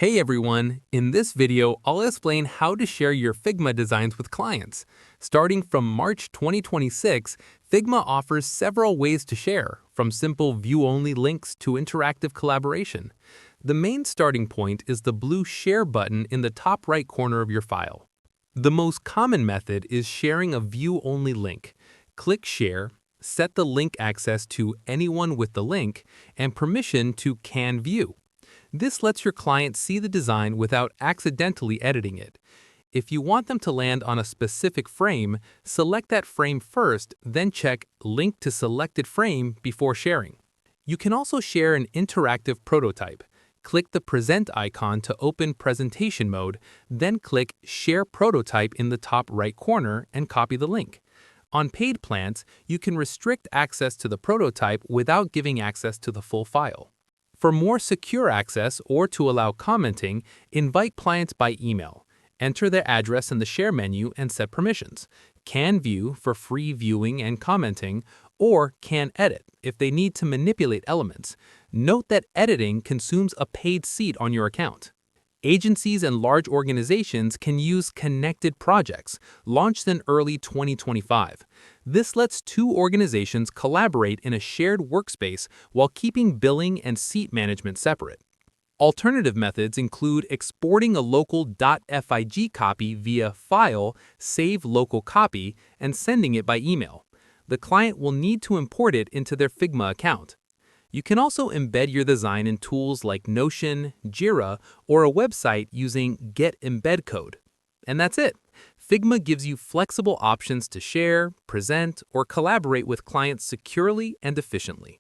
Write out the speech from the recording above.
Hey everyone, in this video, I'll explain how to share your Figma designs with clients. Starting from March 2026, Figma offers several ways to share, from simple view-only links to interactive collaboration. The main starting point is the blue Share button in the top right corner of your file. The most common method is sharing a view-only link. Click Share, set the link access to anyone with the link, and permission to Can View. This lets your client see the design without accidentally editing it. If you want them to land on a specific frame, select that frame first, then check Link to Selected Frame before sharing. You can also share an interactive prototype. Click the Present icon to open presentation mode, then click Share Prototype in the top right corner and copy the link. On paid plans, you can restrict access to the prototype without giving access to the full file. For more secure access or to allow commenting, invite clients by email. Enter their address in the Share menu and set permissions. Can View for free viewing and commenting, or Can Edit if they need to manipulate elements. Note that editing consumes a paid seat on your account. Agencies and large organizations can use connected projects, launched in early 2025. This lets two organizations collaborate in a shared workspace while keeping billing and seat management separate. Alternative methods include exporting a local .fig copy via File, Save Local Copy, and sending it by email. The client will need to import it into their Figma account. You can also embed your design in tools like Notion, Jira, or a website using Get Embed Code. And that's it. Figma gives you flexible options to share, present, or collaborate with clients securely and efficiently.